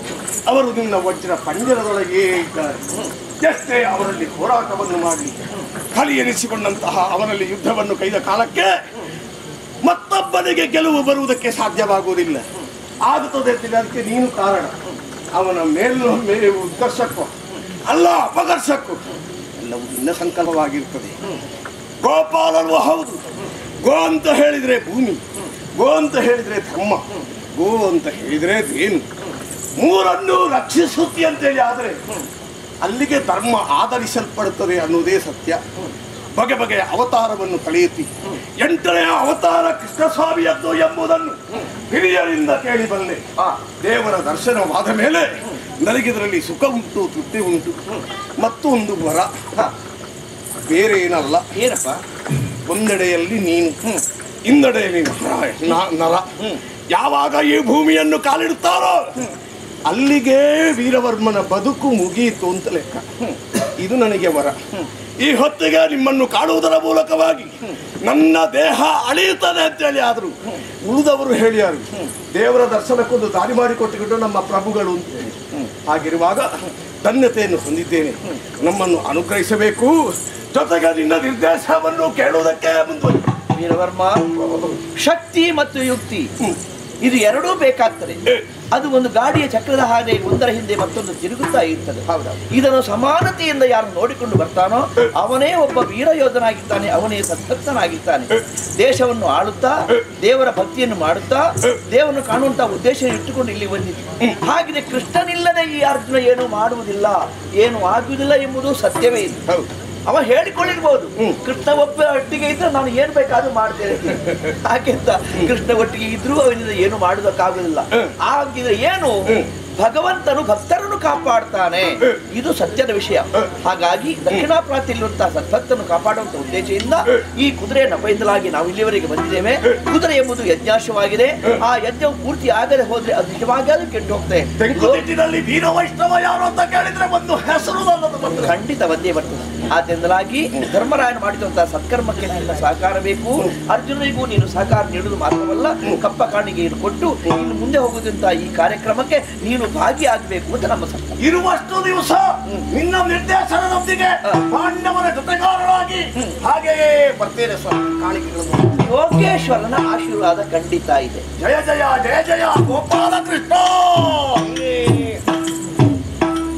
ಅವರು ನಿನ್ನ ವಜ್ರ ಪಂಜರದೊಳಗೇ ಇದ್ದಾರೆ. ಎಷ್ಟೇ ಅವರಲ್ಲಿ ಹೋರಾಟವನ್ನು ಮಾಡಿ ಕಲಿ ಎನಿಸಿಕೊಂಡಂತಹ ಅವನಲ್ಲಿ ಯುದ್ಧವನ್ನು ಕೈದ ಕಾಲಕ್ಕೆ ಮತ್ತೊಬ್ಬನಿಗೆ ಗೆಲುವು ಬರುವುದಕ್ಕೆ ಸಾಧ್ಯವಾಗುವುದಿಲ್ಲ. ಆಗುತ್ತದೆ ಅದಕ್ಕೆ ನೀನು ಕಾರಣ. ಅವನ ಮೇಲೊಮ್ಮೆ ಉತ್ಕರ್ಷಕ್ಕೂ ಅಲ್ಲ ಅಪಕರ್ಷಕ್ಕೂ ಎಲ್ಲವೂ ನಿನ್ನ ಸಂಕಲ್ಪವಾಗಿರ್ತದೆ. ಗೋಪಾಲನು ಹೌದು. ಗೋ ಅಂತ ಹೇಳಿದ್ರೆ ಭೂಮಿ, ಗೋ ಅಂತ ಹೇಳಿದ್ರೆ ಧರ್ಮ, ಗೋ ಅಂತ ಹೇಳಿದ್ರೆ ಧೇನು. ಮೂರನ್ನು ರಕ್ಷಿಸುತ್ತಿ ಅಂತೇಳಿ ಆದರೆ ಅಲ್ಲಿಗೆ ಧರ್ಮ ಆಧರಿಸಲ್ಪಡುತ್ತದೆ ಅನ್ನುವುದೇ ಸತ್ಯ. ಬಗೆ ಬಗೆಯ ಅವತಾರವನ್ನು ಕಳೆಯುತ್ತಿ 8ನೇ ಅವತಾರ ಕೃಷ್ಣಸ್ವಾಮಿಯದ್ದು ಎಂಬುದನ್ನು ಹಿರಿಯರಿಂದ ಕೇಳಿ ಬಂದೆ. ದೇವರ ದರ್ಶನವಾದ ಮೇಲೆ ನನಗಿದರಲ್ಲಿ ಸುಖ ಉಂಟು, ತೃಪ್ತಿ ಉಂಟು. ಮತ್ತೊಂದು ವರ, ಬೇರೆ ಏನಲ್ಲ. ಏನಪ್ಪ? ಒಂದೆಡೆಯಲ್ಲಿ ನೀನು, ಇನ್ನೆಡೆಯಲ್ಲಿ ನರ. ಯಾವಾಗ ಈ ಭೂಮಿಯನ್ನು ಕಾಲಿಡುತ್ತಾರೋ ಅಲ್ಲಿಗೆ ವೀರವರ್ಮನ ಬದುಕು ಮುಗಿಯಿತು ಅಂತ ಲೆಕ್ಕ. ಇದು ನನಗೆ ವರ. ಈ ಹೊತ್ತಿಗೆ ನಿಮ್ಮನ್ನು ಕಾಣುವುದರ ಮೂಲಕವಾಗಿ ನನ್ನ ದೇಹ ಅಳಿಯುತ್ತದೆ ಅಂತೇಳಿ ಆದರೂ ಉಳಿದವರು ಹೇಳಿಯಾರು ದೇವರ ದರ್ಶನಕ್ಕೊಂದು ದಾರಿ ಮಾಡಿಕೊಟ್ಟಿಬಿಟ್ಟು ನಮ್ಮ ಪ್ರಭುಗಳು ಅಂತೇಳಿ. ಹಾಗಿರುವಾಗ ಧನ್ಯತೆಯನ್ನು ಹೊಂದಿದ್ದೇನೆ. ನಮ್ಮನ್ನು ಅನುಗ್ರಹಿಸಬೇಕು. ಜೊತೆಗೆ ನಿನ್ನ ನಿರ್ದೇಶನವನ್ನು ಕೇಳುವುದಕ್ಕೆ ಮುಂದುವರಿ. ವೀರವರ್ಮ, ಶಕ್ತಿ ಮತ್ತು ಯುಕ್ತಿ ಇದು ಎರಡೂ ಬೇಕಾಗ್ತದೆ. ಅದು ಒಂದು ಗಾಡಿಯ ಚಕ್ರದ ಹಾಗೆ ಒಂದರ ಹಿಂದೆ ಮತ್ತೊಂದು ತಿರುಗುತ್ತಾ ಇರ್ತದೆ. ಇದನ್ನು ಸಮಾನತೆಯಿಂದ ಯಾರು ನೋಡಿಕೊಂಡು ಬರ್ತಾನೋ ಅವನೇ ಒಬ್ಬ ವೀರ ಯೋಧನಾಗಿರ್ತಾನೆ, ಅವನೇ ಸದ್ಭಕ್ತನಾಗಿರ್ತಾನೆ. ದೇಶವನ್ನು ಆಳುತ್ತಾ ದೇವರ ಭಕ್ತಿಯನ್ನು ಮಾಡುತ್ತಾ ದೇವರನ್ನು ಕಾಣುವಂತಹ ಉದ್ದೇಶ ಇಟ್ಟುಕೊಂಡು ಇಲ್ಲಿ ಬಂದಿದ್ದೆ. ಹಾಗಿದೆ ಕೃಷ್ಣನಿಲ್ಲದೆ ಈ ಅರ್ಜುನ ಏನು ಮಾಡುವುದಿಲ್ಲ, ಏನು ಆಗುವುದಿಲ್ಲ ಎಂಬುದು ಸತ್ಯವೇ ಇದೆ. ಅವ ಹೇಳಿಕೊಳ್ಳಿರ್ಬೋದು, ಕೃಷ್ಣ ಒಬ್ಬ ಒಟ್ಟಿಗೆ ಇದ್ರೆ ನಾನು ಏನ್ ಬೇಕಾದ್ರೂ ಮಾಡ್ತೇನೆ. ಯಾಕೆಂತ ಕೃಷ್ಣ ಒಟ್ಟಿಗೆ ಇದ್ರೂ ಅವನಿಂದ ಏನು ಮಾಡುವುದಕ್ಕಾಗುದಿಲ್ಲ. ಆಗಿದ್ರೆ ಏನು, ಭಗವಂತನು ಭಕ್ತರನ್ನು ಕಾಪಾಡ್ತಾನೆ, ಇದು ಸತ್ಯದ ವಿಷಯ. ಹಾಗಾಗಿ ದಕ್ಷಿಣಾಪ್ರಾಂತ್ಯಲ್ಲಿರುವಂತಹ ಸದ್ಭಕ್ತನ್ನು ಕಾಪಾಡುವಂತ ಉದ್ದೇಶದಿಂದ ಈ ಕುದುರೆ ನಪೆಯಿಂದಲಾಗಿ ನಾವು ಇಲ್ಲಿವರೆಗೆ ಬಂದಿದ್ದೇವೆ. ಕುದುರೆ ಎಂಬುದು ಯಜ್ಞಾಶವಾಗಿದೆ. ಆ ಯಜ್ಞವು ಪೂರ್ತಿ ಆಗದೆ ಹೋದ್ರೆ ಅದು ನಿಜವಾಗಿ ಅದು ಕೆಟ್ಟು ಹೋಗ್ತದೆ. ವೀರ ವೈಷ್ಣವ ಯಾರು ಅಂತ ಕೇಳಿದ್ರೆ ಒಂದು ಹೆಸರು ಖಂಡಿತ ಒಂದೇ ಬರ್ತದೆ. ಆದ್ದರಿಂದಲಾಗಿ ಧರ್ಮರಾಯನ ಮಾಡಿದಂತಹ ಸತ್ಕರ್ಮಕ್ಕೆ ನಿನ್ನ ಸಹಕಾರ ಬೇಕು. ಅರ್ಜುನನಿಗೂ ನೀನು ಸಹಕಾರ ನೀಡುವುದು ಮಾತ್ರವಲ್ಲ, ಕಪ್ಪ ಕಾಣಿಕೆಯನ್ನು ಕೊಟ್ಟು ಇನ್ನು ಮುಂದೆ ಹೋಗುವಂತಹ ಈ ಕಾರ್ಯಕ್ರಮಕ್ಕೆ ನೀನು ಭಾಗಿಯಾಗಬೇಕು ಅಂತ ನಮ್ಮ ಸಂಕಲ್ಪ. ಇರುವಷ್ಟು ದಿವಸ ನಿನ್ನ ನಿರ್ದೇಶನದೊಂದಿಗೆ ಪಾಂಡವರ ಜೊತೆಗಾರರಾಗಿ ಹಾಗೆಯೇ ಬರ್ತೇನೆ ಸ್ವಾಮಿ. ಕಾಣಿಕೆಗಳನ್ನು ಯೋಗೇಶ್ವರನ ಆಶೀರ್ವಾದ ಖಂಡಿತ ಇದೆ. ಜಯ ಜಯ ಜಯ ಜಯ ಗೋಪಾಲ ಕೃಷ್ಣ.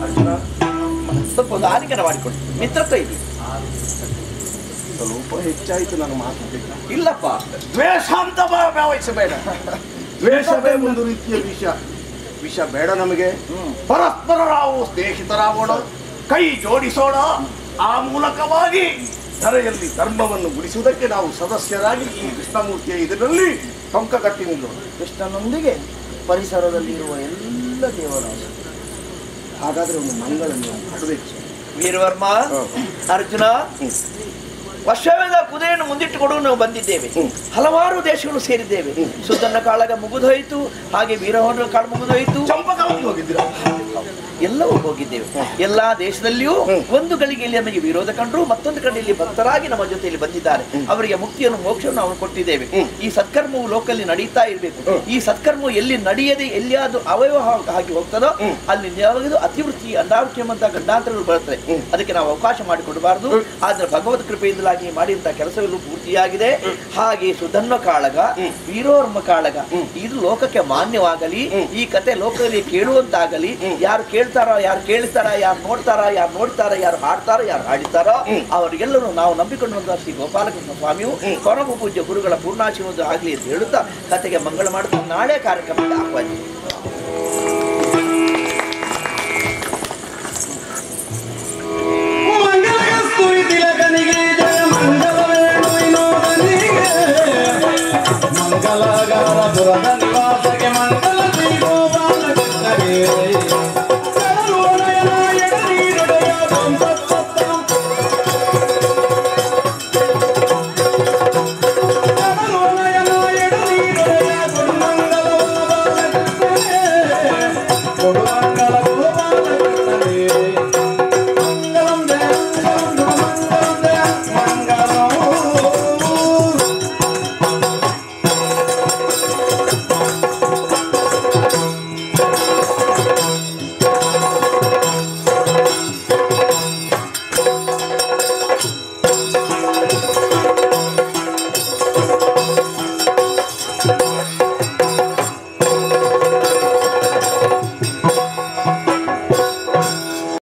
ಅರ್ಜುನ, ಸ್ವಲ್ಪ ಒಂದು ಆಲಿಂಗನ ಮಾಡಿಕೊಡು. ಮಿತ್ರತ್ವ ಇದೆ. ಸ್ವಲ್ಪ ಹೆಚ್ಚಾಯಿತು ನಾನು ಮಾತಾಡಬೇಕು. ಇಲ್ಲಪ್ಪ, ದ್ವೇಷ ಅಂತ ಭಾವಿಸಬೇಡ. ದ್ವೇಷವೇ ಒಂದು ರೀತಿಯ ವಿಷ ಬೇಡ ನಮಗೆ. ಪರಸ್ಪರ ನಾವು ಸ್ನೇಹಿತರಾಗೋಣ, ಕೈ ಜೋಡಿಸೋಣ. ಆ ಮೂಲಕವಾಗಿ ಧರೆಯಲ್ಲಿ ಧರ್ಮವನ್ನು ಉಳಿಸುವುದಕ್ಕೆ ನಾವು ಸದಸ್ಯರಾಗಿ ಈ ಕೃಷ್ಣಮೂರ್ತಿಯ ಇದರಲ್ಲಿ ಟೊಂಕ ಕಟ್ಟಿ ನಿಲ್ಲೋಣ. ಕೃಷ್ಣನೊಂದಿಗೆ ಪರಿಸರದಲ್ಲಿರುವ ಎಲ್ಲ ದೇವರು. ಹಾಗಾದ್ರೆ ಒಂದು ಮಂಗಳನ್ನು ಮಾಡಬೇಕು. ವೀರವರ್ಮ, ಅರ್ಜುನ, ವರ್ಷವೇದ ಕುದುರೆಯನ್ನು ಮುಂದಿಟ್ಟುಕೊಂಡು ನಾವು ಬಂದಿದ್ದೇವೆ. ಹಲವಾರು ದೇಶಗಳು ಸೇರಿದ್ದೇವೆ. ಸುದ್ದನ್ನ ಕಾಳಗ ಮುಗಿದೋಯ್ತು, ಹಾಗೆ ವೀರವರ್ಮನ ಕಾಳು ಮುಗಿದೋಯ್ತು, ಚಂಪಕವಲ್ಲಿ ಹೋಗಿದ್ದೀರಾ? ಎಲ್ಲವೂ ಹೋಗಿದ್ದೇವೆ. ಎಲ್ಲಾ ದೇಶದಲ್ಲಿಯೂ ಒಂದು ಗಳಿಗೆಯಲ್ಲಿ ನಮಗೆ ವಿರೋಧ ಕಂಡ್ರು, ಮತ್ತೊಂದು ಕಡೆಯಲ್ಲಿ ಭಕ್ತರಾಗಿ ನಮ್ಮ ಜೊತೆಯಲ್ಲಿ ಬಂದಿದ್ದಾರೆ. ಅವರಿಗೆ ಮುಕ್ತಿಯನ್ನು ಮೋಕ್ಷವನ್ನು ನಾವು ಕೊಟ್ಟಿದ್ದೇವೆ. ಈ ಸತ್ಕರ್ಮವು ಲೋಕಲ್ಲಿ ನಡೀತಾ ಇರಬೇಕು. ಈ ಸತ್ಕರ್ಮವು ಎಲ್ಲಿ ನಡೆಯದೆ ಎಲ್ಲಿಯಾದ್ರೂ ಅವಯವ ಆಗಿ ಹೋಗ್ತದೋ ಅಲ್ಲಿ ಯಾವುದು ಅತಿವೃತ್ತಿ ಅನಾವೃತ್ತಿ ಎಂಬಂತಹ ಗಂಡಾಂತರಗಳು ಬರುತ್ತದೆ. ಅದಕ್ಕೆ ನಾವು ಅವಕಾಶ ಮಾಡಿಕೊಡಬಾರದು. ಆದ್ರೆ ಭಗವತ್ ಕೃಪೆಯಿಂದ ಮೊದಲಾಗಿ ಮಾಡಿದಂತ ಕೆಲಸಗಳು ಪೂರ್ತಿಯಾಗಿದೆ. ಹಾಗೆ ಸುಧನ್ವ ಕಾಳಗ, ವೀರೋರ್ಮ ಕಾಳಗ ಇದು ಲೋಕಕ್ಕೆ ಮಾನ್ಯವಾಗಲಿ, ಈ ಕತೆ ಲೋಕದಲ್ಲಿ ಕೇಳುವಂತಾಗಲಿ. ಯಾರು ಕೇಳ್ತಾರೋ, ಯಾರು ಕೇಳಿಸ್ತಾರ, ಯಾರು ನೋಡ್ತಾರ, ಯಾರು ಹಾಡ್ತಾರ, ಯಾರು ಹಾಡಿತಾರೋ ಅವರಿಗೆಲ್ಲರೂ ನಾವು ನಂಬಿಕೊಂಡಂತಹ ಶ್ರೀ ಗೋಪಾಲಕೃಷ್ಣ ಸ್ವಾಮಿಯು ಪರಮ ಪೂಜ್ಯ ಗುರುಗಳ ಪೂರ್ಣಾಶೀರ್ವಾದ ಆಗಲಿ ಅಂತ ಹೇಳುತ್ತಾ ಕತೆಗೆ ಮಂಗಳ ಮಾಡುತ್ತಾ ನಾಳೆ ಕಾರ್ಯಕ್ರಮಕ್ಕೆ ಆಹ್ವಾನಿಸಿ. ಮಂಗಲಗಾರಪುರದ ನಿವಾಸಕ್ಕೆ ಮಂಗಲ ಶ್ರೀ ಗೋಪಾಲಕೃಷ್ಣಗೆ